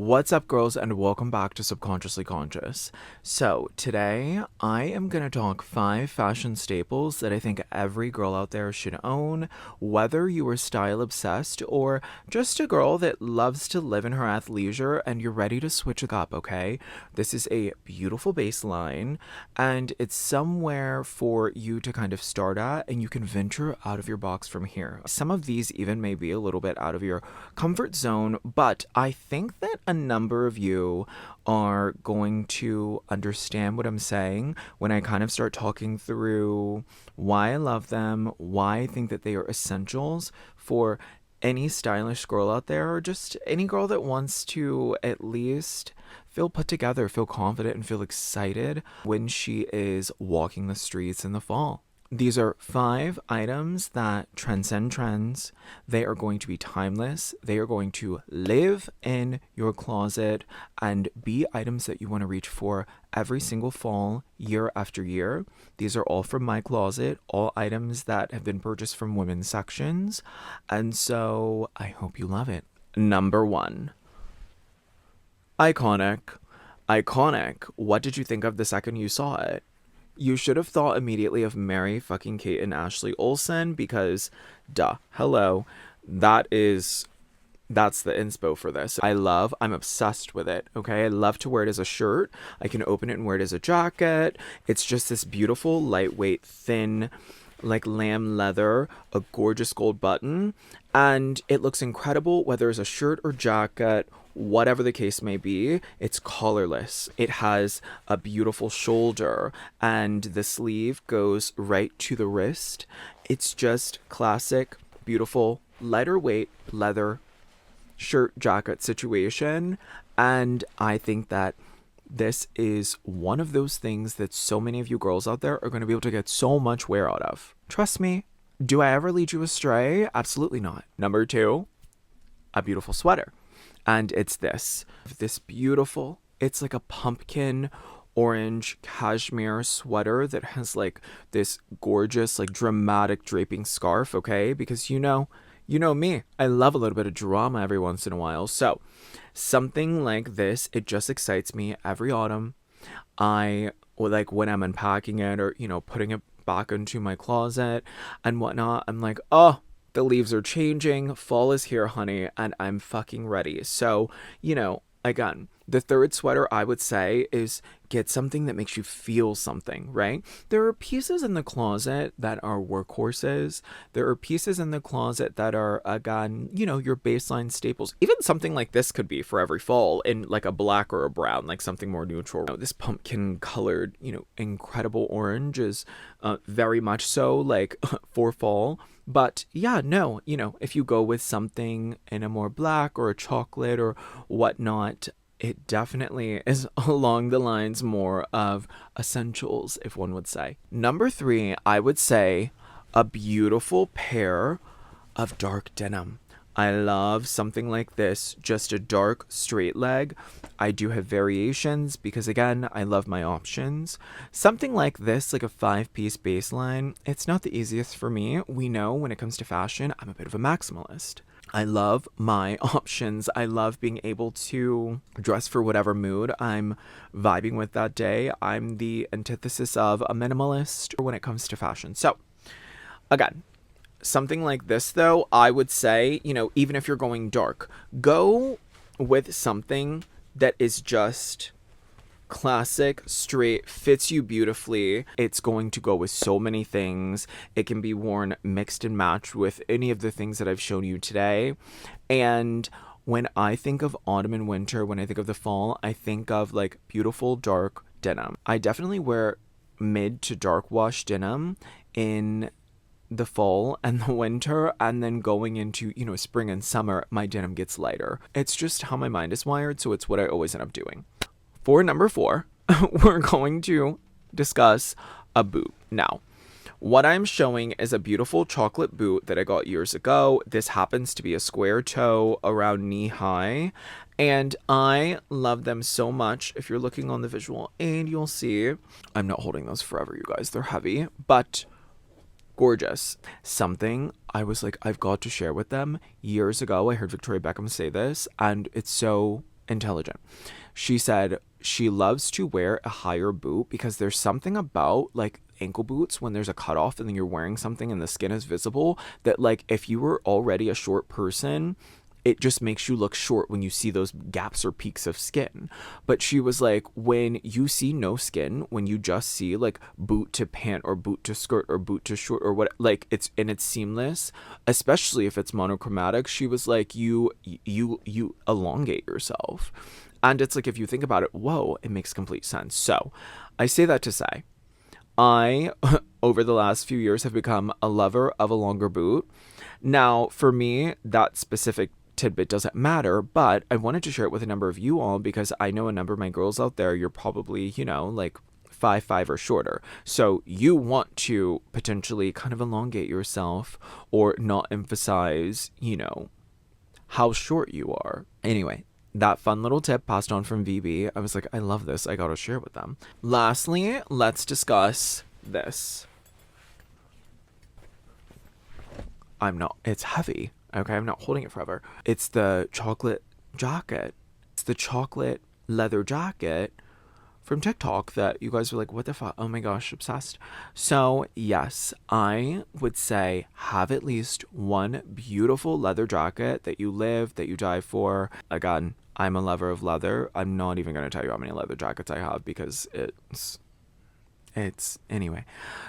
What's up, girls, and welcome back to Subconsciously Conscious. So, today I am going to talk 5 fashion staples that I think every girl out there should own, whether you are style obsessed or just a girl that loves to live in her athleisure and you're ready to switch it up, okay? This is a beautiful baseline and it's somewhere for you to kind of start at, and you can venture out of your box from here. Some of these even may be a little bit out of your comfort zone, but I think that a number of you are going to understand what I'm saying when I kind of start talking through why I love them, why I think that they are essentials for any stylish girl out there, or just any girl that wants to at least feel put together, feel confident, and feel excited when she is walking the streets in the fall. These are 5 items that transcend trends. They are going to be timeless. They are going to live in your closet and be items that you want to reach for every single fall, year after year. These are all from my closet, all items that have been purchased from women's sections. And so I hope you love it. Number 1, iconic. Iconic. What did you think of the second you saw it? You should have thought immediately of Mary fucking Kate and Ashley Olsen because, duh, hello, that's the inspo for this. I'm obsessed with it, okay? I love to wear it as a shirt. I can open it and wear it as a jacket. It's just this beautiful, lightweight, thin, like lamb leather, a gorgeous gold button, and it looks incredible whether it's a shirt or jacket, whatever the case may be. It's collarless. It has a beautiful shoulder and the sleeve goes right to the wrist. It's just classic, beautiful, lighter weight leather shirt jacket situation, and I think that this is one of those things that so many of you girls out there are going to be able to get so much wear out of. Trust me. Do I ever lead you astray? Absolutely not. Number 2, a beautiful sweater. And it's this beautiful, it's like a pumpkin orange cashmere sweater that has like this gorgeous, like dramatic draping scarf, okay? Because you know me, I love a little bit of drama every once in a while. So something like this, it just excites me every autumn. Like when I'm unpacking it or, putting it back into my closet and whatnot, I'm like, oh, the leaves are changing, fall is here, honey, and I'm fucking ready. So, again, the third sweater I would say is get something that makes you feel something, right? There are pieces in the closet that are workhorses. There are pieces in the closet that are, again, your baseline staples. Even something like this could be for every fall in like a black or a brown, like something more neutral. This pumpkin colored, incredible orange is very much so like for fall. But yeah, no, if you go with something in a more black or a chocolate or whatnot, it definitely is along the lines more of essentials, if one would say. Number 3, I would say a beautiful pair of dark denim. I love something like this, just a dark straight leg. I do have variations because, again, I love my options. Something like this, like a 5-piece baseline, it's not the easiest for me. We know when it comes to fashion, I'm a bit of a maximalist. I love my options. I love being able to dress for whatever mood I'm vibing with that day. I'm the antithesis of a minimalist when it comes to fashion. So, again, something like this, though, I would say, even if you're going dark, go with something that is just classic, straight, fits you beautifully. It's going to go with so many things. It can be worn mixed and matched with any of the things that I've shown you today. And when I think of autumn and winter, when I think of the fall, I think of like beautiful dark denim. I definitely wear mid to dark wash denim in the fall and the winter, and then going into spring and summer, my denim gets lighter. It's just how my mind is wired, so it's what I always end up doing. For number 4, we're going to discuss a boot. Now, what I'm showing is a beautiful chocolate boot that I got years ago. This happens to be a square toe around knee high, and I love them so much. If you're looking on the visual aid, you'll see I'm not holding those forever, you guys. They're heavy, but gorgeous. Something I was like, I've got to share with them. Years ago, I heard Victoria Beckham say this, and it's so intelligent. She said she loves to wear a higher boot because there's something about like ankle boots when there's a cutoff and then you're wearing something and the skin is visible that like if you were already a short person, it just makes you look short when you see those gaps or peaks of skin. But she was like, when you see no skin, when you just see like boot to pant or boot to skirt or boot to short or what, like it's seamless, especially if it's monochromatic. She was like, you elongate yourself. And it's like, if you think about it, whoa, it makes complete sense. So I say that to say, I, over the last few years, have become a lover of a longer boot. Now, for me, that specific tidbit doesn't matter, but I wanted to share it with a number of you all because I know a number of my girls out there, you're probably, like 5'5" or shorter. So you want to potentially kind of elongate yourself or not emphasize, how short you are. Anyway, that fun little tip passed on from VB. I was like, I love this. I gotta share it with them. Lastly, let's discuss this. It's heavy. Okay, I'm not holding it forever. It's the chocolate jacket. It's the chocolate leather jacket from TikTok that you guys were like, what the fuck? Oh my gosh, obsessed. So yes, I would say have at least one beautiful leather jacket that you live, that you die for. Again, I'm a lover of leather. I'm not even going to tell you how many leather jackets I have because it's anyway.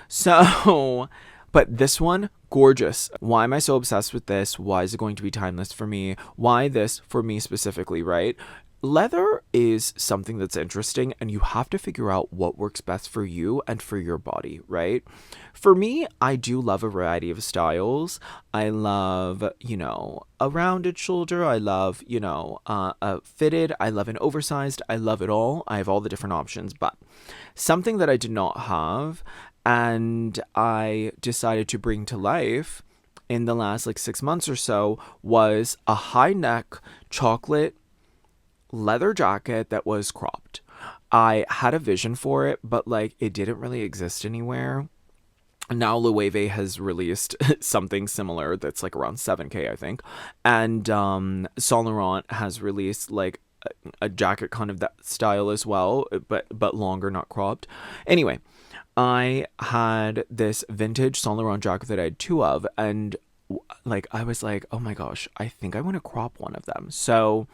So, but this one, gorgeous. Why am I so obsessed with this? Why is it going to be timeless for me? Why this for me specifically, right? Leather is something that's interesting and you have to figure out what works best for you and for your body, right? For me, I do love a variety of styles. I love, a rounded shoulder. I love, a fitted. I love an oversized. I love it all. I have all the different options, but something that I did not have and I decided to bring to life in the last 6 months or so was a high neck chocolate leather jacket that was cropped. I had a vision for it, but it didn't really exist anywhere. Now Loewe has released something similar that's around 7K, I think. And Saint Laurent has released a jacket kind of that style as well, but longer, not cropped. Anyway, I had this vintage Saint Laurent jacket that I had two of, and I was like, oh my gosh, I think I want to crop one of them. So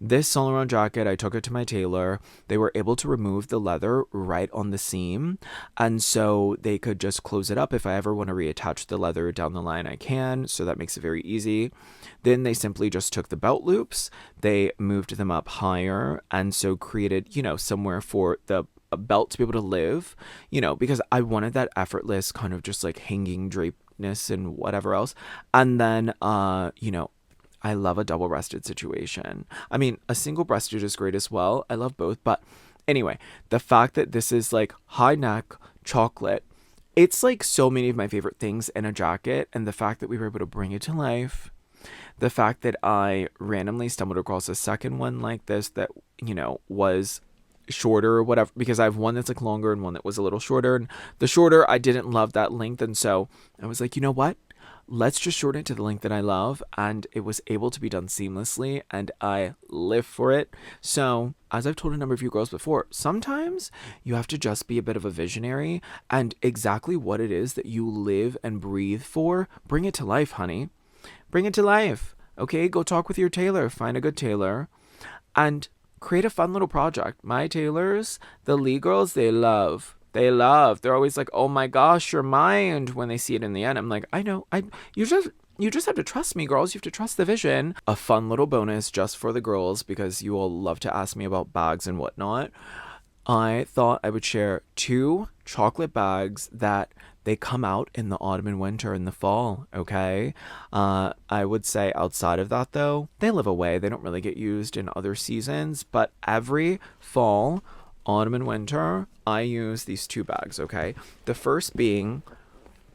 this Saint Laurent jacket, I took it to my tailor. They were able to remove the leather right on the seam, and so they could just close it up. If I ever want to reattach the leather down the line, I can, so that makes it very easy. Then they simply just took the belt loops, they moved them up higher, and so created, somewhere for the belt to be able to live, because I wanted that effortless kind of just hanging drapeness and whatever else. And then, I love a double-breasted situation. I mean, a single-breasted is great as well. I love both. But anyway, the fact that this is high neck chocolate, it's so many of my favorite things in a jacket. And the fact that we were able to bring it to life, the fact that I randomly stumbled across a second one like this that, was shorter or whatever, because I have one that's longer and one that was a little shorter. And the shorter, I didn't love that length. And so I was like, you know what? Let's just shorten it to the length that I love, and it was able to be done seamlessly, and I live for it. So, as I've told a number of you girls before, sometimes you have to just be a bit of a visionary, and exactly what it is that you live and breathe for, bring it to life, honey. Bring it to life. Okay, go talk with your tailor, find a good tailor, and create a fun little project. My tailors, the Lee girls, they love. They're always like, oh my gosh, your mind, when they see it in the end. I'm like, I know. You just have to trust me, girls. You have to trust the vision. A fun little bonus just for the girls, because you all love to ask me about bags and whatnot. I thought I would share 2 chocolate bags that they come out in the autumn and winter and the fall, okay? I would say outside of that, though, they live away. They don't really get used in other seasons, but every fall, autumn and winter, I use these 2 bags, okay? The first being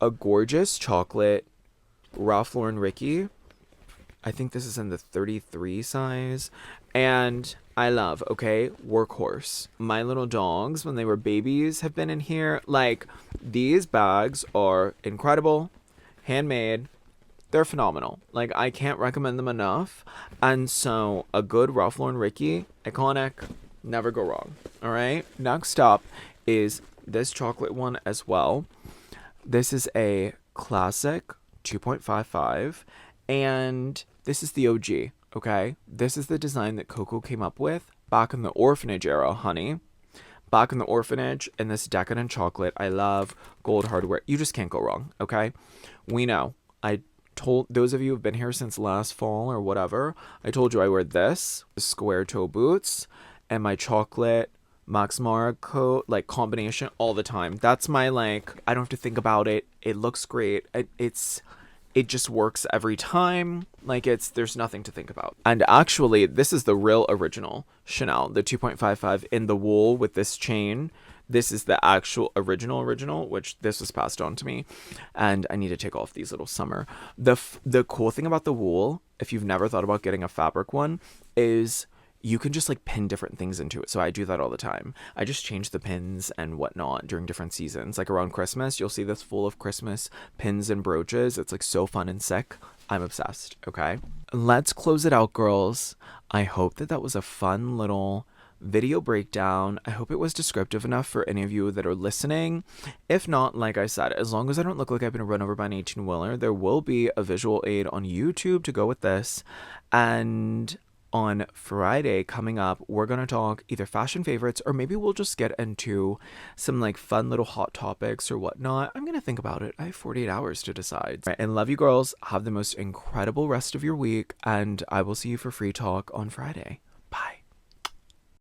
a gorgeous chocolate Ralph Lauren Ricky. I think this is in the 33 size. And I love, okay, Workhorse. My little dogs, when they were babies, have been in here. These bags are incredible, handmade. they're phenomenal. Like, I can't recommend them enough. And so a good Ralph Lauren Ricky, iconic, never go wrong. All right, next up is this chocolate one as well. This is a classic 2.55, and this is the OG. Okay, this is the design that Coco came up with back in the orphanage era, honey. Back in the orphanage, in this decadent chocolate. I love gold hardware. You just can't go wrong. Okay, we know. I told those of you who've been here since last fall or whatever, I told you I wear this square toe boots and my chocolate Max Mara coat, like, combination all the time. That's my, like, I don't have to think about it. It looks great. It just works every time. Like, there's nothing to think about. And actually, this is the real original Chanel, the 2.55 in the wool with this chain. This is the actual original, which this was passed on to me. And I need to take off these little summer. The cool thing about the wool, if you've never thought about getting a fabric one, is you can just, like, pin different things into it. So I do that all the time. I just change the pins and whatnot during different seasons. Like around Christmas, you'll see this full of Christmas pins and brooches. It's, like, so fun and sick. I'm obsessed. Okay, let's close it out, girls. I hope that was a fun little video breakdown. I hope it was descriptive enough for any of you that are listening. If not, like I said, as long as I don't look like I've been run over by an 18-wheeler, there will be a visual aid on YouTube to go with this. And on Friday coming up, we're going to talk either fashion favorites, or maybe we'll just get into some, like, fun little hot topics or whatnot. I'm going to think about it. I have 48 hours to decide. Right, and love you, girls. Have the most incredible rest of your week, and I will see you for Free Talk on Friday.